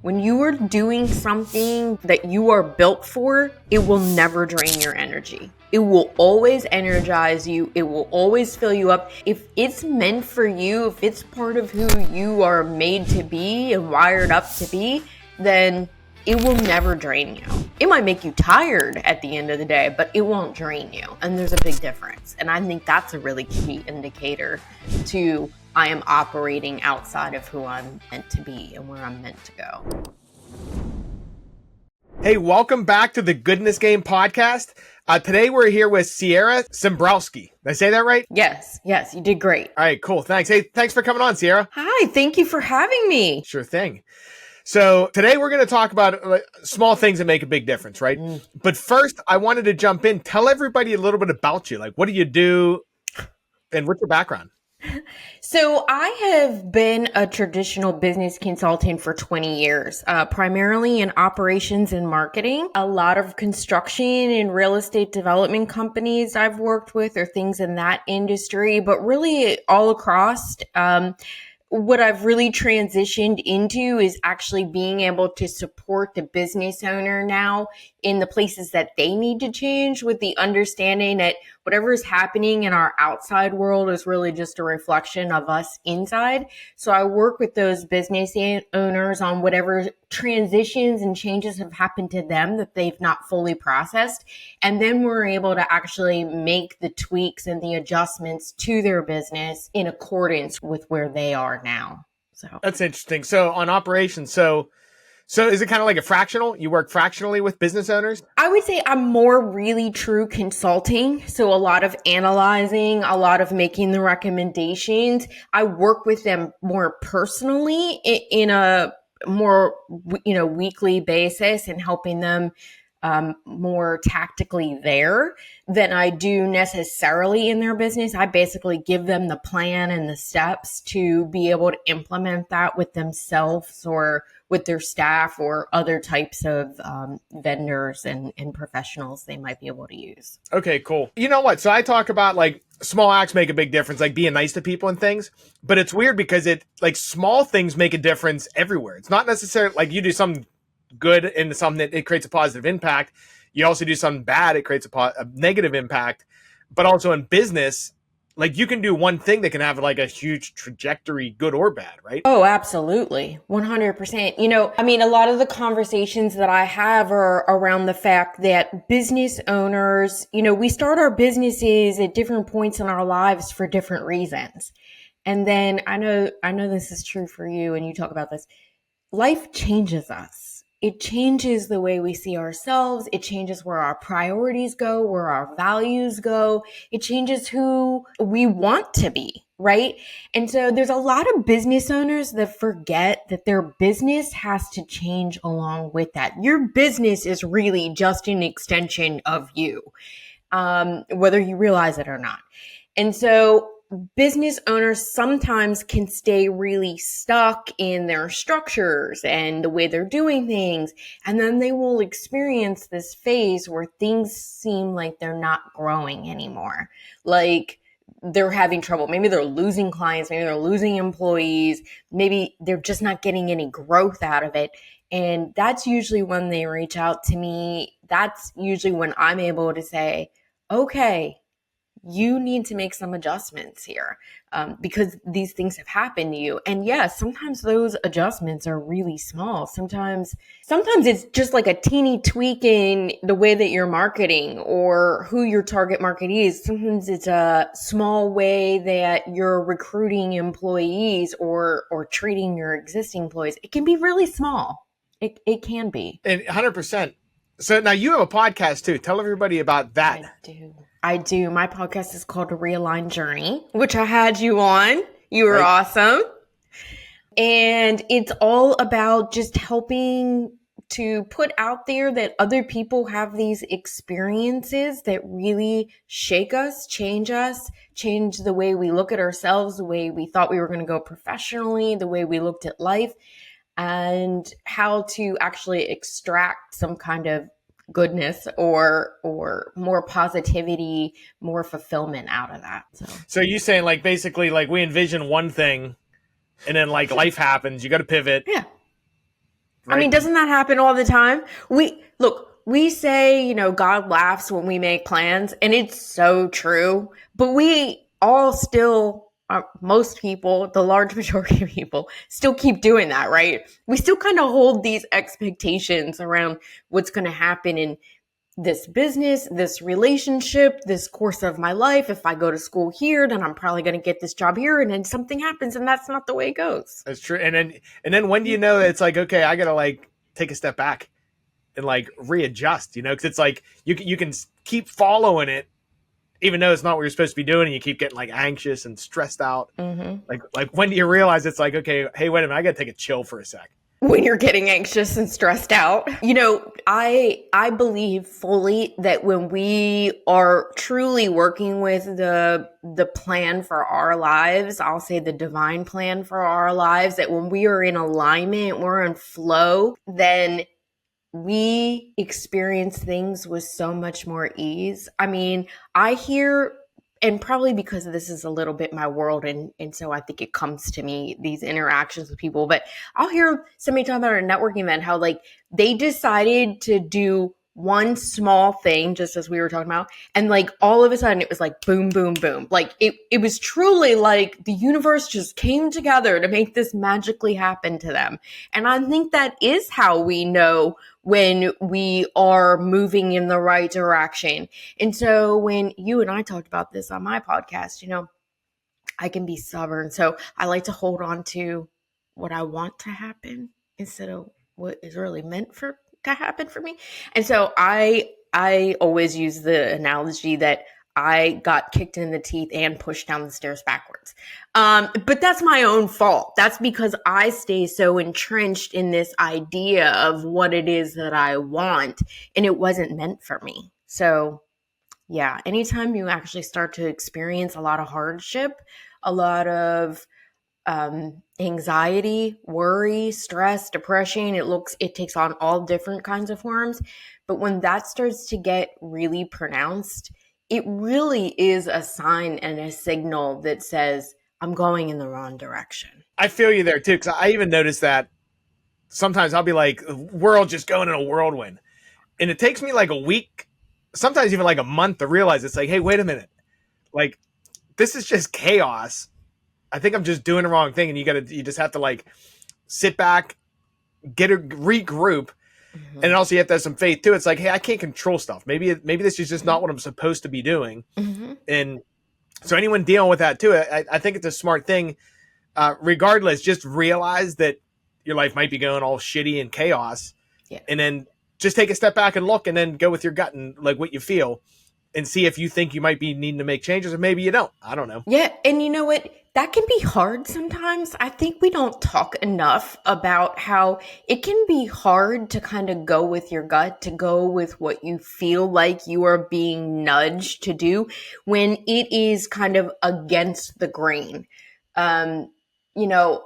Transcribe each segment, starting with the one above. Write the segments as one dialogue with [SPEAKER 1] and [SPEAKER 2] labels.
[SPEAKER 1] When you are doing something that you are built for, it will never drain your energy. It will always energize you. It will always fill you up. If it's meant for you, if it's part of who you are made to be and wired up to be, then it will never drain you. It might make you tired at the end of the day, but it won't drain you. And there's a big difference. And I think that's a really key indicator to I am operating outside of who I'm meant to be and where I'm meant to go.
[SPEAKER 2] Hey, welcome back to the Goodness Game podcast. Today we're here with Siera Sambrosky. Did I say that right?
[SPEAKER 1] Yes, you did great.
[SPEAKER 2] All right, cool. Thanks. Hey, thanks for coming on, Siera.
[SPEAKER 1] Hi, thank you for having me.
[SPEAKER 2] Sure thing. So today we're going to talk about small things that make a big difference, right? But first, I wanted to jump in. Tell everybody a little bit about you. Like, what do you do and what's your background?
[SPEAKER 1] So I have been a traditional business consultant for 20 years, primarily in operations and marketing. A lot of construction and real estate development companies I've worked with or things in that industry, but really all across. What I've really transitioned into is actually being able to support the business owner now in the places that they need to change, with the understanding that whatever is happening in our outside world is really just a reflection of us inside. So I work with those business owners on whatever transitions and changes have happened to them that they've not fully processed. And then we're able to actually make the tweaks and the adjustments to their business in accordance with where they are now. So
[SPEAKER 2] that's interesting. So on operations, so is it kind of like a fractional? You work fractionally with business owners?
[SPEAKER 1] I would say I'm more really true consulting. So a lot of analyzing, a lot of making the recommendations. I work with them more personally in a more, weekly basis and helping them more tactically there than I do necessarily in their business. I basically give them the plan and the steps to be able to implement that with themselves or with their staff or other types of vendors and professionals they might be able to use.
[SPEAKER 2] Okay, cool. You know what? So I talk about like small acts make a big difference, like being nice to people and things. But it's weird because small things make a difference everywhere. It's not necessarily like you do something good and something that it creates a positive impact. You also do something bad, it creates a negative impact. But also in business, like you can do one thing that can have like a huge trajectory, good or bad, right?
[SPEAKER 1] Oh, absolutely. 100%. A lot of the conversations that I have are around the fact that business owners, we start our businesses at different points in our lives for different reasons. And then I know this is true for you and you talk about this. Life changes us. It changes the way we see ourselves. It changes where our priorities go, where our values go. It changes who we want to be, right? And so there's a lot of business owners that forget that their business has to change along with that. Your business is really just an extension of you, whether you realize it or not. And so business owners sometimes can stay really stuck in their structures and the way they're doing things. And then they will experience this phase where things seem like they're not growing anymore. Like they're having trouble. Maybe they're losing clients. Maybe they're losing employees. Maybe they're just not getting any growth out of it. And that's usually when they reach out to me. That's usually when I'm able to say, okay, you need to make some adjustments here because these things have happened to you. And yes, sometimes those adjustments are really small. Sometimes it's just like a teeny tweak in the way that you're marketing or who your target market is. Sometimes it's a small way that you're recruiting employees or treating your existing employees. It can be really small. It can be.
[SPEAKER 2] And 100%. So now you have a podcast too. Tell everybody about that.
[SPEAKER 1] I do. My podcast is called Realigned Journey, which I had you on. You were awesome. And it's all about just helping to put out there that other people have these experiences that really shake us, change the way we look at ourselves, the way we thought we were going to go professionally, the way we looked at life, and how to actually extract some kind of goodness or more positivity, more fulfillment out of that.
[SPEAKER 2] So you saying like basically like we envision one thing and then like life happens, you got to pivot.
[SPEAKER 1] Yeah. I
[SPEAKER 2] right?
[SPEAKER 1] mean, doesn't that happen all the time? We say, God laughs when we make plans, and it's so true. But we all still, most people, the large majority of people, still keep doing that, right? We still kind of hold these expectations around what's going to happen in this business, this relationship, this course of my life. If I go to school here, then I'm probably going to get this job here, and then something happens, and that's not the way it goes.
[SPEAKER 2] That's true. And then when do you know that it's like, okay, I gotta like take a step back and like readjust, because it's like you can keep following it even though it's not what you're supposed to be doing, and you keep getting like anxious and stressed out.
[SPEAKER 1] Mm-hmm.
[SPEAKER 2] Like when do you realize it's like, okay, hey, wait a minute, I gotta take a chill for a sec.
[SPEAKER 1] When you're getting anxious and stressed out. I believe fully that when we are truly working with the plan for our lives, I'll say the divine plan for our lives, that when we are in alignment, we're in flow, then we experience things with so much more ease. I mean, I hear, and probably because this is a little bit my world, and so I think it comes to me, these interactions with people, but I'll hear somebody talking about a networking event, how like they decided to do one small thing, just as we were talking about, and like all of a sudden it was like boom, boom, boom. Like it was truly like the universe just came together to make this magically happen to them. And I think that is how we know when we are moving in the right direction. And so when you and I talked about this on my podcast, I can be stubborn. So I like to hold on to what I want to happen instead of what is really meant to happen for me. And so I always use the analogy that I got kicked in the teeth and pushed down the stairs backwards. But that's my own fault. That's because I stay so entrenched in this idea of what it is that I want, and it wasn't meant for me. So yeah, anytime you actually start to experience a lot of hardship, a lot of anxiety, worry, stress, depression, it takes on all different kinds of forms. But when that starts to get really pronounced, it really is a sign and a signal that says, I'm going in the wrong direction.
[SPEAKER 2] I feel you there too, because I even noticed that sometimes I'll be like, the world just going in a whirlwind, and it takes me like a week, sometimes even like a month to realize it's like, hey, wait a minute, like this is just chaos. I think I'm just doing the wrong thing, and you just have to like sit back, regroup, and also you have to have some faith too. It's like, hey, I can't control stuff. Maybe this is just not what I'm supposed to be doing, and so anyone dealing with that too, I think it's a smart thing. Regardless, just realize that your life might be going all shitty and chaos, and then just take a step back and look, and then go with your gut and like what you feel, and see if you think you might be needing to make changes, or maybe you don't. I don't know.
[SPEAKER 1] Yeah, and you know what? That can be hard sometimes. I think we don't talk enough about how it can be hard to kind of go with your gut, to go with what you feel like you are being nudged to do when it is kind of against the grain. Um, you know,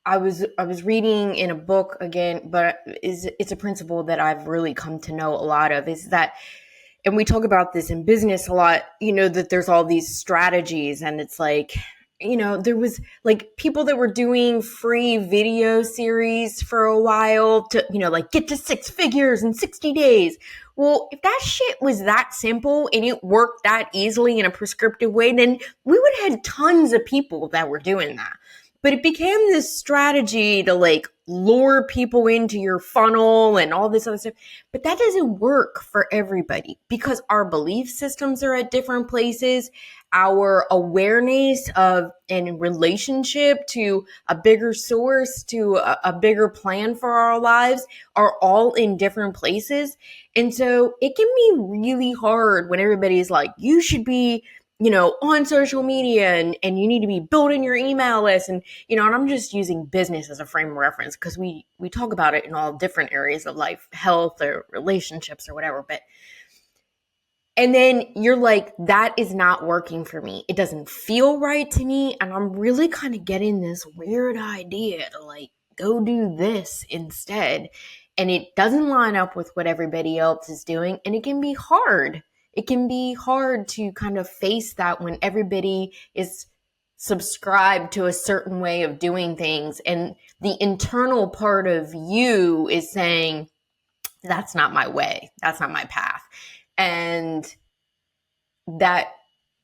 [SPEAKER 1] I was reading in a book again, but it's a principle that I've really come to know a lot of, is that, and we talk about this in business a lot, that there's all these strategies, and it's like, there was like people that were doing free video series for a while to, like get to six figures in 60 days. Well, if that shit was that simple and it worked that easily in a prescriptive way, then we would have had tons of people that were doing that. But it became this strategy to like lure people into your funnel and all this other stuff. But that doesn't work for everybody because our belief systems are at different places. Our awareness of and relationship to a bigger source, to a bigger plan for our lives are all in different places. And so it can be really hard when everybody's like, you should be on social media and you need to be building your email list. And, and I'm just using business as a frame of reference because we talk about it in all different areas of life, health or relationships or whatever. And then you're like, that is not working for me. It doesn't feel right to me. And I'm really kind of getting this weird idea to like, go do this instead. And it doesn't line up with what everybody else is doing. And it can be hard. It can be hard to kind of face that when everybody is subscribe to a certain way of doing things. And the internal part of you is saying, that's not my way. That's not my path. And that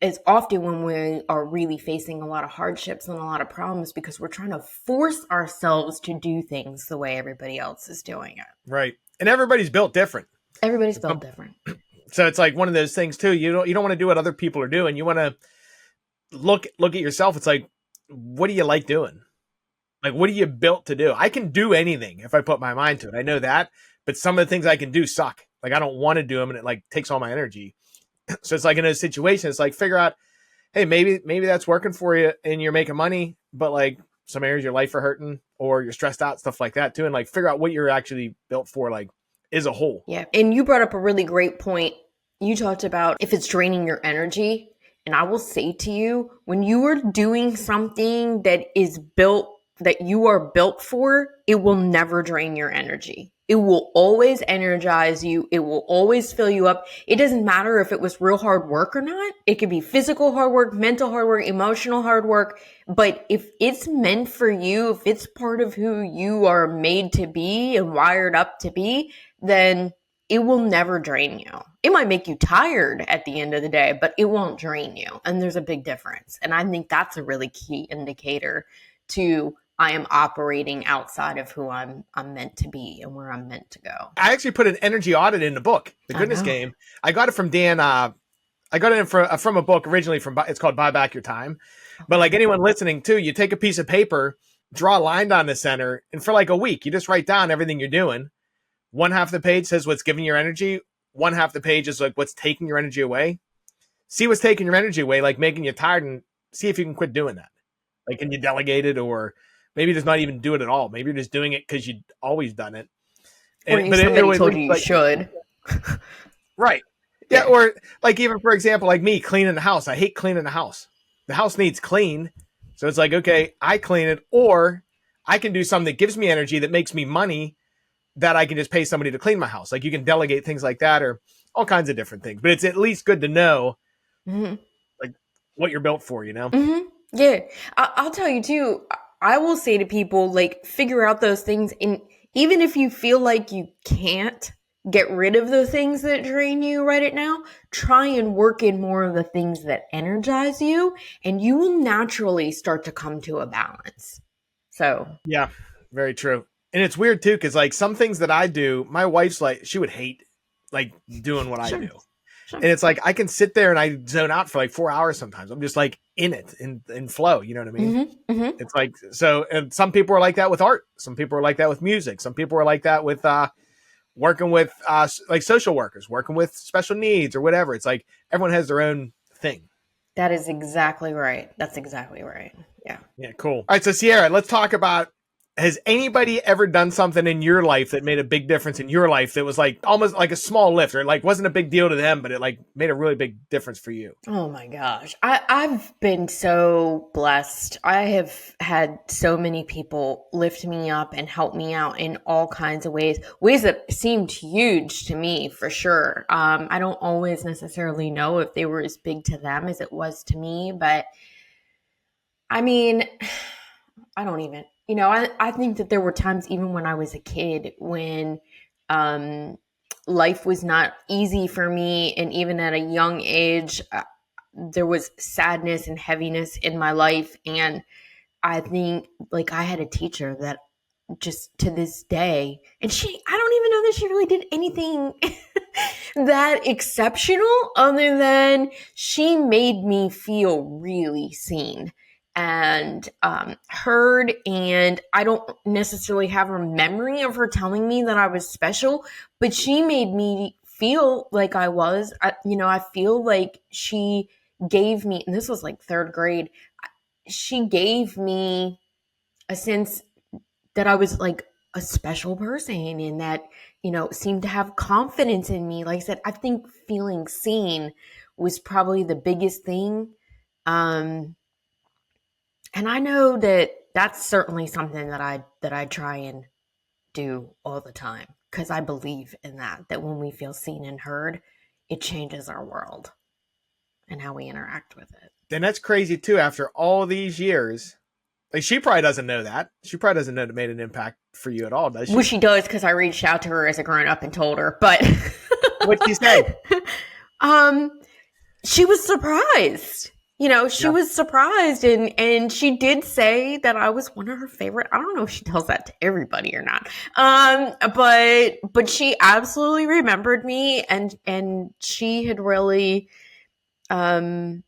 [SPEAKER 1] is often when we are really facing a lot of hardships and a lot of problems because we're trying to force ourselves to do things the way everybody else is doing it.
[SPEAKER 2] Right. And everybody's built different.
[SPEAKER 1] Everybody's built different.
[SPEAKER 2] So it's like one of those things too. You don't want to do what other people are doing. You want to look at yourself. It's like, what do you like doing? Like, what are you built to do? I can do anything if I put my mind to it. I know that, but some of the things I can do suck. Like, I don't want to do them, and it like takes all my energy. So it's like in those situations, it's like figure out, hey, maybe that's working for you and you're making money, but like some areas of your life are hurting or you're stressed out, stuff like that too. And like figure out what you're actually built for, like as a whole.
[SPEAKER 1] Yeah. And you brought up a really great point. You talked about if it's draining your energy. And I will say to you, when you are doing something that you are built for, it will never drain your energy. It will always energize you. It will always fill you up. It doesn't matter if it was real hard work or not. It could be physical hard work, mental hard work, emotional hard work. But if it's meant for you, if it's part of who you are made to be and wired up to be, then it will never drain you. It might make you tired at the end of the day, but it won't drain you. And there's a big difference. And I think that's a really key indicator to I am operating outside of who I'm meant to be and where I'm meant to go.
[SPEAKER 2] I actually put an energy audit in the book, The Goodness Game. I got it from Dan. I got it from a book originally it's called Buy Back Your Time. But like anyone listening too, you take a piece of paper, draw a line down the center, and for like a week, you just write down everything you're doing. One half of the page says what's giving your energy. One half of the page is like what's taking your energy away. See what's taking your energy away, like making you tired, and see if you can quit doing that. Like, can you delegate it, or maybe just not even do it at all? Maybe you're just doing it because you'd always done it.
[SPEAKER 1] Or somebody told you should.
[SPEAKER 2] Right. Yeah. Or like even for example, like me cleaning the house. I hate cleaning the house. The house needs clean. So it's like, okay, I clean it, or I can do something that gives me energy, that makes me money, that I can just pay somebody to clean my house. Like you can delegate things like that, or all kinds of different things. But it's at least good to know like what you're built for, you know?
[SPEAKER 1] Mm-hmm. Yeah. I'll tell you too, I will say to people, like, figure out those things. And even if you feel like you can't get rid of the things that drain you right now, try and work in more of the things that energize you, and you will naturally start to come to a balance. So
[SPEAKER 2] yeah, very true. And it's weird too, because like some things that I do, my wife's like, she would hate like doing what I do. And it's like I can sit there and I zone out for like 4 hours sometimes. I'm just like in it, in flow. You know what I mean? It's like, so, and some people are like that with art. Some people are like that with music. Some people are like that with working with like social workers, working with special needs or whatever. It's like everyone has their own thing.
[SPEAKER 1] That is exactly right. That's exactly right. Yeah.
[SPEAKER 2] Yeah, cool. All right, so Siera, let's talk about, has anybody ever done something in your life that made a big difference in your life that was like almost like a small lift, or like wasn't a big deal to them, but it like made a really big difference for you?
[SPEAKER 1] Oh my gosh. I've been so blessed. I have had so many people lift me up and help me out in all kinds of ways that seemed huge to me, for sure. I don't always necessarily know if they were as big to them as it was to me, but I mean, I don't even, I think that there were times even when I was a kid when life was not easy for me. And even at a young age, there was sadness and heaviness in my life. And I think like I had a teacher that just to this day, and I don't even know that she really did anything that exceptional other than she made me feel really seen and heard. And I don't necessarily have a memory of her telling me that I was special, but she made me feel like I was. I feel like she gave me, and this was like third grade, she gave me a sense that I was like a special person and that, seemed to have confidence in me. Like I said, I think feeling seen was probably the biggest thing. And I know that that's certainly something that I try and do all the time, because I believe in that when we feel seen and heard, it changes our world and how we interact with it.
[SPEAKER 2] Then that's crazy too. After all these years, like she probably doesn't know that. She probably doesn't know it made an impact for you at all, does she?
[SPEAKER 1] Well, she does because I reached out to her as a grown up and told her. But
[SPEAKER 2] what'd she say?
[SPEAKER 1] She was surprised. She was surprised, and she did say that I was one of her favorite. I don't know if she tells that to everybody or not. But she absolutely remembered me, and she had really, like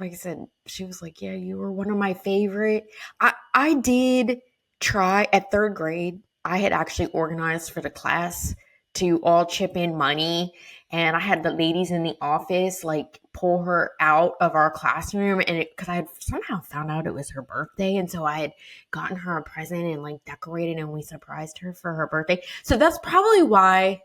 [SPEAKER 1] I said, she was like, yeah, you were one of my favorite. I did try at third grade. I had actually organized for the class to all chip in money. And I had the ladies in the office like pull her out of our classroom, and because I had somehow found out it was her birthday, and so I had gotten her a present and like decorated, and we surprised her for her birthday. So that's probably why.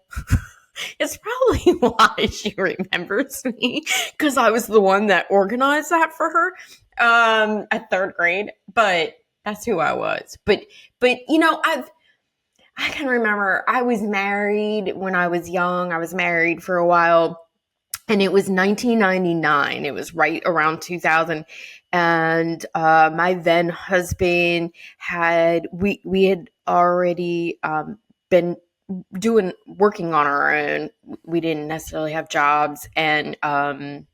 [SPEAKER 1] It's probably why she remembers me, because I was the one that organized that for her at third grade. But that's who I was. But I can remember I was married when I was young. I was married for a while, and it was 1999. It was right around 2000. And my then husband we had already been working on our own. We didn't necessarily have jobs, and having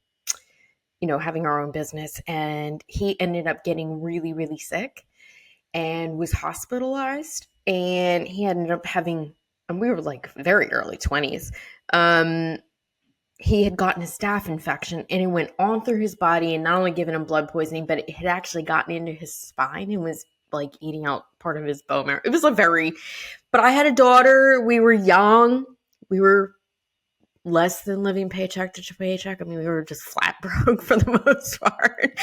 [SPEAKER 1] our own business. And he ended up getting really, really sick and was hospitalized. And he ended up having, and we were like very early 20s. He had gotten a staph infection, and it went on through his body, and not only given him blood poisoning, but it had actually gotten into his spine and was like eating out part of his bone marrow. It was but I had a daughter. We were young. We were less than living paycheck to paycheck. I mean, we were just flat broke for the most part.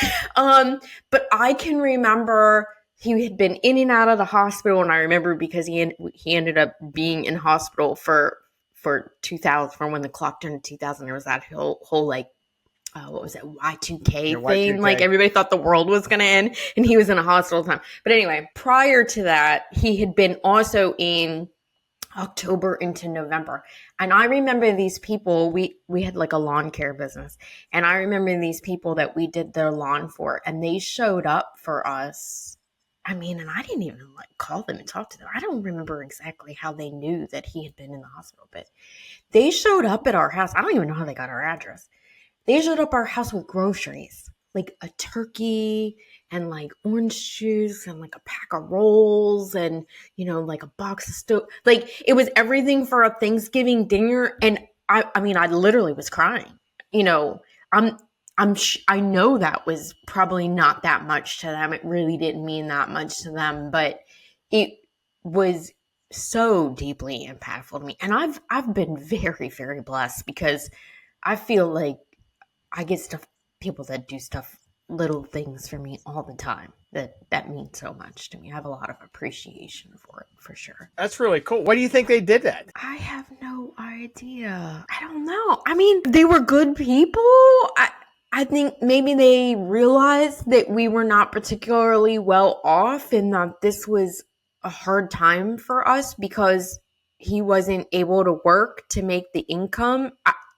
[SPEAKER 1] But I can remember he had been in and out of the hospital, and I remember because he ended up being in hospital for 2000, from when the clock turned 2000. There was that whole like, what was it, Y2K thing? Y2K. Like everybody thought the world was going to end, and he was in a hospital time. But anyway, prior to that, he had been also in October into November. And I remember these people, we had like a lawn care business. And I remember these people that we did their lawn for, and they showed up for us. I mean, and I didn't even like call them and talk to them. I don't remember exactly how they knew that he had been in the hospital, but they showed up at our house. I don't even know how they got our address. They showed up our house with groceries, like a turkey and like orange juice and like a pack of rolls and, like a box of stove. Like it was everything for a Thanksgiving dinner. And I mean, I literally was crying. I know that was probably not that much to them. It really didn't mean that much to them, but it was so deeply impactful to me. And I've been very, very blessed, because I feel like I get people that do little things for me all the time that mean so much to me. I have a lot of appreciation for it, for sure.
[SPEAKER 2] That's really cool. Why do you think they did that?
[SPEAKER 1] I have no idea. I don't know. I mean, they were good people. I think maybe they realized that we were not particularly well off, and that this was a hard time for us because he wasn't able to work to make the income.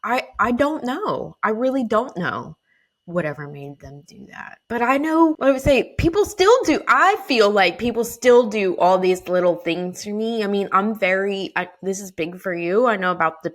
[SPEAKER 1] I don't know. I really don't know whatever made them do that. But I know what I would say. People still do. I feel like people still do all these little things for me. I mean, this is big for you. I know about the,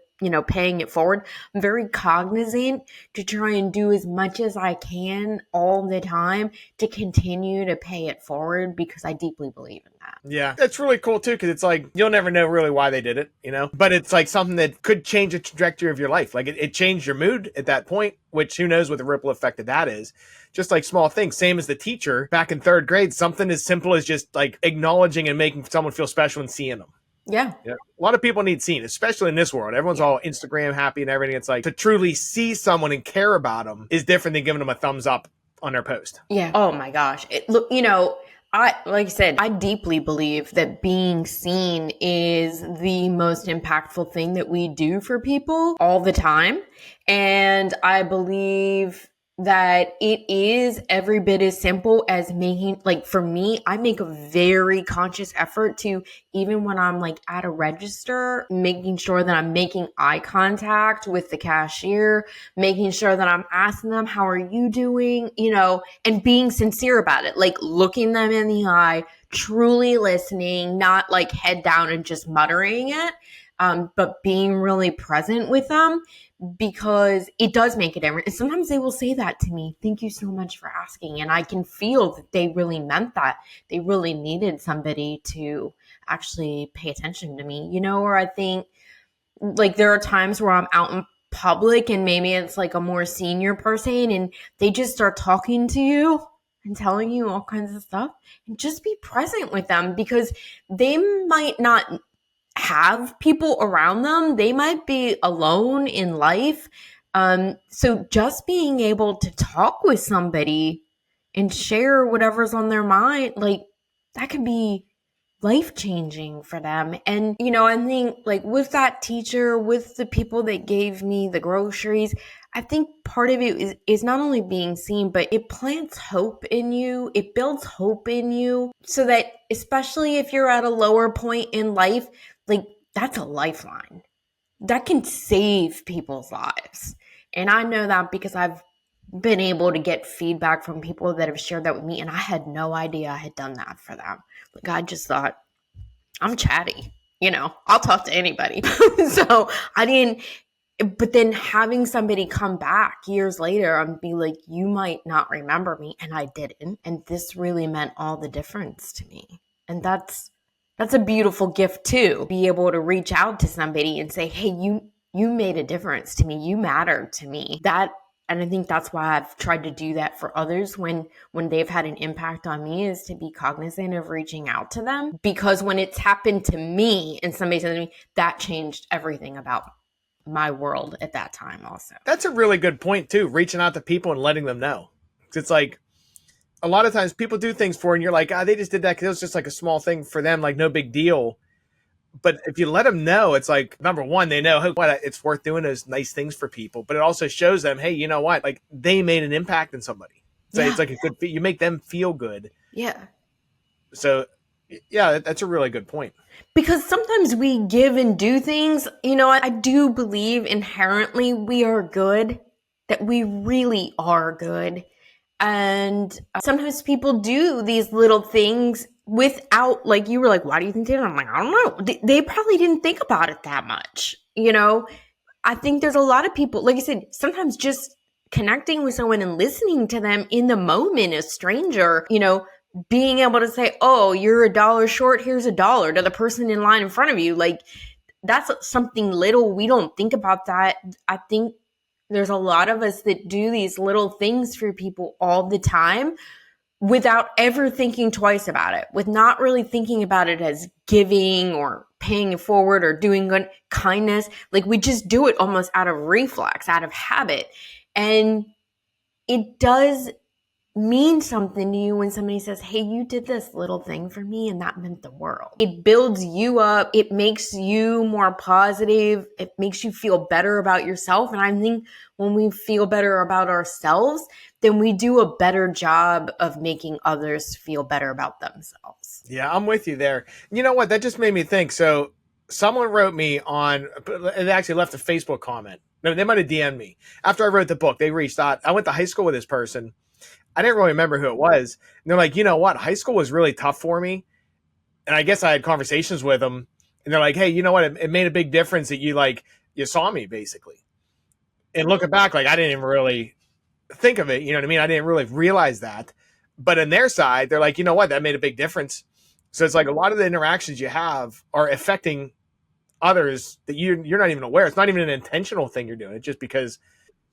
[SPEAKER 1] paying it forward. I'm very cognizant to try and do as much as I can all the time to continue to pay it forward, because I deeply believe in that.
[SPEAKER 2] Yeah, that's really cool too, because it's like you'll never know really why they did it, but it's like something that could change the trajectory of your life. Like it changed your mood at that point, which who knows what the ripple effect of that is. Just like small things, same as the teacher back in third grade, something as simple as just like acknowledging and making someone feel special and seeing them.
[SPEAKER 1] Yeah.
[SPEAKER 2] A lot of people need seen, especially in this world. Everyone's all Instagram happy and everything. It's like to truly see someone and care about them is different than giving them a thumbs up on their post.
[SPEAKER 1] Yeah. Oh my gosh. Look, like I said, I deeply believe that being seen is the most impactful thing that we do for people all the time. And I believe that it is every bit as simple as making, like for me, I make a very conscious effort to, even when I'm like at a register, making sure that I'm making eye contact with the cashier, making sure that I'm asking them, how are you doing? And being sincere about it, like looking them in the eye, truly listening, not like head down and just muttering it, but being really present with them, because it does make a difference. And sometimes they will say that to me, thank you so much for asking. And I can feel that they really meant that. They really needed somebody to actually pay attention to me, or I think like there are times where I'm out in public and maybe it's like a more senior person and they just start talking to you and telling you all kinds of stuff, and just be present with them, because they might not have people around them. They might be alone in life. So just being able to talk with somebody and share whatever's on their mind, like that could be life changing for them. And, I think like with that teacher, with the people that gave me the groceries, I think part of it is not only being seen, but it plants hope in you. It builds hope in you so that, especially if you're at a lower point in life, like that's a lifeline that can save people's lives. And I know that because I've been able to get feedback from people that have shared that with me, and I had no idea I had done that for them. Like I just thought, I'm chatty, I'll talk to anybody. So I didn't, but then having somebody come back years later and be like, you might not remember me, and I didn't, and this really meant all the difference to me. And that's a beautiful gift too, be able to reach out to somebody and say, hey, you made a difference to me, you mattered to me. And I think that's why I've tried to do that for others when they've had an impact on me, is to be cognizant of reaching out to them. Because when it's happened to me and somebody said to me, that changed everything about my world at that time also.
[SPEAKER 2] That's a really good point too, reaching out to people and letting them know. It's like a lot of times people do things for you and you're like, they just did that because it was just like a small thing for them, like no big deal. But if you let them know, it's like, number one, they know, hey, what, it's worth doing those nice things for people. But it also shows them, hey, you know what? Like they made an impact in somebody. So it's like a good, you make them feel good.
[SPEAKER 1] Yeah.
[SPEAKER 2] So yeah, that's a really good point.
[SPEAKER 1] Because sometimes we give and do things, I do believe inherently we are good, that we really are good. And sometimes people do these little things without, like you were like, why do you think they did? I'm like, I don't know. They probably didn't think about it that much. I think there's a lot of people, like I said, sometimes just connecting with someone and listening to them in the moment, a stranger, being able to say, oh, you're $1 short, here's $1 to the person in line in front of you. Like that's something little. We don't think about that. I think there's a lot of us that do these little things for people all the time without ever thinking twice about it, with not really thinking about it as giving or paying it forward or doing good kindness. Like we just do it almost out of reflex, out of habit. And it does mean something to you when somebody says, hey, you did this little thing for me and that meant the world. It builds you up. It makes you more positive. It makes you feel better about yourself. And I think when we feel better about ourselves, then we do a better job of making others feel better about themselves.
[SPEAKER 2] Yeah, I'm with you there. You know what? That just made me think. So someone wrote me on, it actually left a Facebook comment. No, they might have DM'd me. After I wrote the book, they reached out. I went to high school with this person. I didn't really remember who it was. And they're like, you know what? High school was really tough for me. And I guess I had conversations with them. And they're like, hey, you know what? It made a big difference that you saw me, basically. And looking back, like I didn't even really think of it. You know what I mean? I didn't really realize that. But on their side, they're like, you know what? That made a big difference. So it's like a lot of the interactions you have are affecting others that you're not even aware. It's not even an intentional thing you're doing. It's just because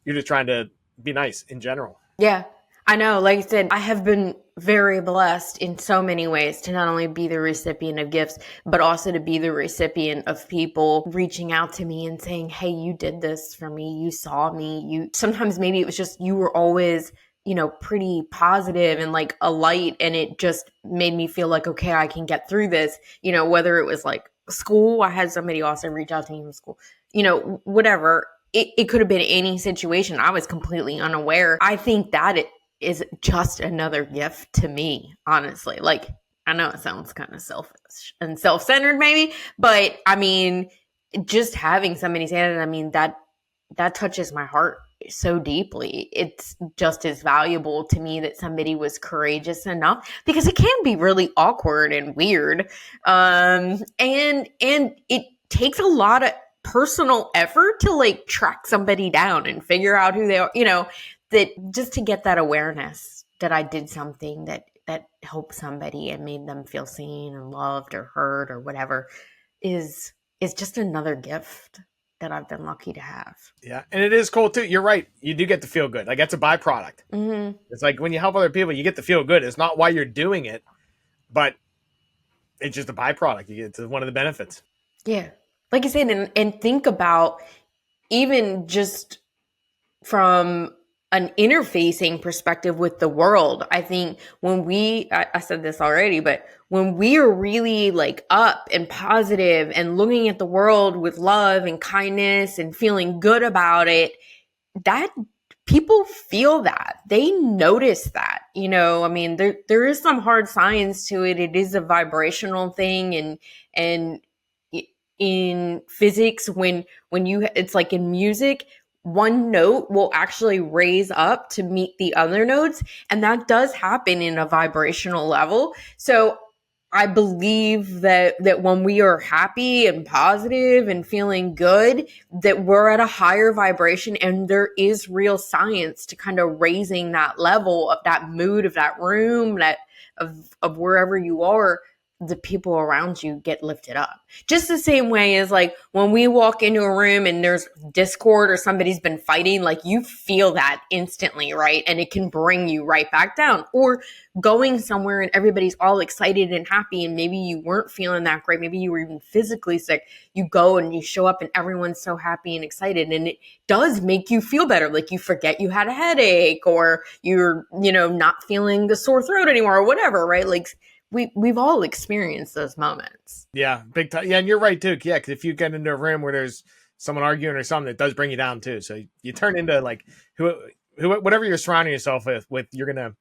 [SPEAKER 2] you're just trying to be nice in general.
[SPEAKER 1] Yeah. I know, like I said, I have been very blessed in so many ways to not only be the recipient of gifts, but also to be the recipient of people reaching out to me and saying, hey, you did this for me. You saw me. Sometimes maybe it was just, you were always, pretty positive and like a light. And it just made me feel like, okay, I can get through this, whether it was like school. I had somebody also reach out to me from school, whatever. it could have been any situation. I was completely unaware. I think that it is just another gift to me, honestly. Like, I know it sounds kind of selfish and self-centered maybe, but I mean, just having somebody say that, I mean, that touches my heart so deeply. It's just as valuable to me that somebody was courageous enough, because it can be really awkward and weird. And it takes a lot of personal effort to like track somebody down and figure out who they are, that just to get that awareness that I did something that helped somebody and made them feel seen and loved or heard or whatever is just another gift that I've been lucky to have.
[SPEAKER 2] Yeah. And it is cool too. You're right. You do get to feel good. Like that's a byproduct.
[SPEAKER 1] Mm-hmm.
[SPEAKER 2] It's like when you help other people, you get to feel good. It's not why you're doing it, but it's just a byproduct. It's one of the benefits.
[SPEAKER 1] Yeah. Like I said, and think about even just from an interfacing perspective with the world. I think when I said this already, but when we are really like up and positive and looking at the world with love and kindness and feeling good about it, that people feel that. They notice that, I mean, there is some hard science to it. It is a vibrational thing, and in physics, when it's like in music, one note will actually raise up to meet the other notes, and that does happen in a vibrational level. So I believe that when we are happy and positive and feeling good, that we're at a higher vibration, and there is real science to kind of raising that level of that mood of that room, that of wherever you are. The people around you get lifted up. Just the same way as like when we walk into a room and there's discord or somebody's been fighting, like you feel that instantly, right? And it can bring you right back down. Or going somewhere and everybody's all excited and happy, and maybe you weren't feeling that great. Maybe you were even physically sick. You go and you show up and everyone's so happy and excited, and it does make you feel better. Like you forget you had a headache, or you're, not feeling the sore throat anymore or whatever, right? Like we've all experienced those moments.
[SPEAKER 2] Yeah, big time. Yeah, and you're right too. Yeah, because if you get into a room where there's someone arguing or something, it does bring you down too. So you turn into like who whatever you're surrounding yourself with, you're gonna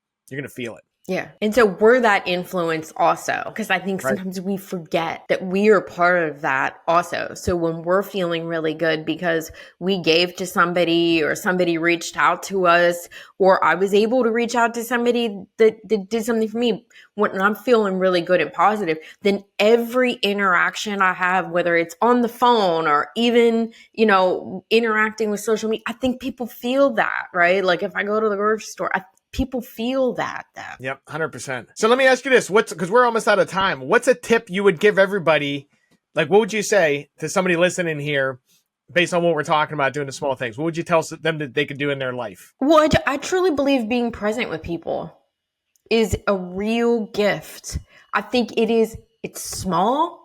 [SPEAKER 2] feel it.
[SPEAKER 1] Yeah. And so we're that influence also, because I think sometimes we forget that we are part of that also. So when we're feeling really good because we gave to somebody, or somebody reached out to us, or I was able to reach out to somebody that did something for me, when I'm feeling really good and positive, then every interaction I have, whether it's on the phone or even, interacting with social media, I think people feel that, right? Like if I go to the grocery store, people feel that then.
[SPEAKER 2] Yep, 100%. So let me ask you this: because we're almost out of time, what's a tip you would give everybody? Like, what would you say to somebody listening here, based on what we're talking about, doing the small things? What would you tell them that they could do in their life?
[SPEAKER 1] Well, I truly believe being present with people is a real gift. I think it's small,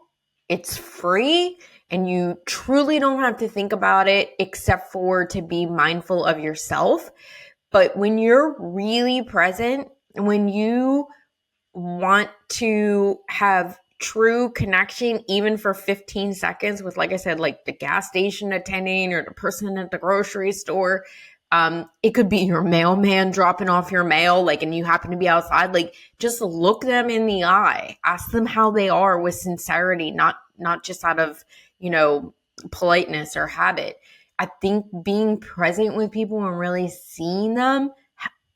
[SPEAKER 1] it's free, and you truly don't have to think about it except for to be mindful of yourself. But when you're really present, when you want to have true connection, even for 15 seconds with, like I said, like the gas station attendant or the person at the grocery store, it could be your mailman dropping off your mail, like, and you happen to be outside, like, just look them in the eye, ask them how they are with sincerity, not just out of, politeness or habit. I think being present with people and really seeing them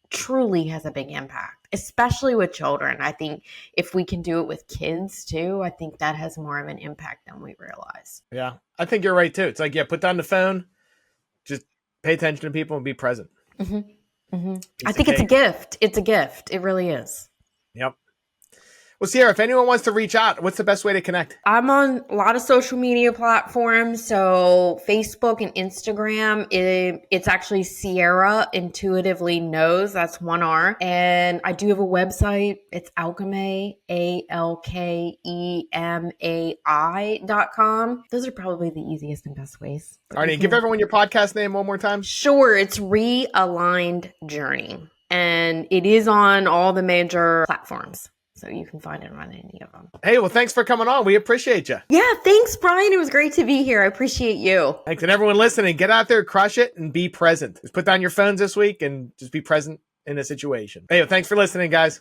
[SPEAKER 1] truly has a big impact, especially with children. I think if we can do it with kids too, I think that has more of an impact than we realize.
[SPEAKER 2] Yeah, I think you're right too. It's like, put down the phone, just pay attention to people and be present.
[SPEAKER 1] Mm-hmm. Mm-hmm. I think it's a gift. It's a gift. It really is.
[SPEAKER 2] Yep. Well, Siera, if anyone wants to reach out, what's the best way to connect?
[SPEAKER 1] I'm on a lot of social media platforms. So Facebook and Instagram, it's actually Siera Intuitively Knows. That's one R. And I do have a website. It's alchemy, alkemai.com. Those are probably the easiest and best ways.
[SPEAKER 2] All right, give everyone your podcast name one more time.
[SPEAKER 1] Sure. It's Realigned Journey. And it is on all the major platforms. So you can find it on any of them.
[SPEAKER 2] Hey, well, thanks for coming on. We appreciate you.
[SPEAKER 1] Yeah, thanks, Brian. It was great to be here. I appreciate you.
[SPEAKER 2] Thanks. And everyone listening, get out there, crush it, and be present. Just put down your phones this week and just be present in a situation. Hey, well, thanks for listening, guys.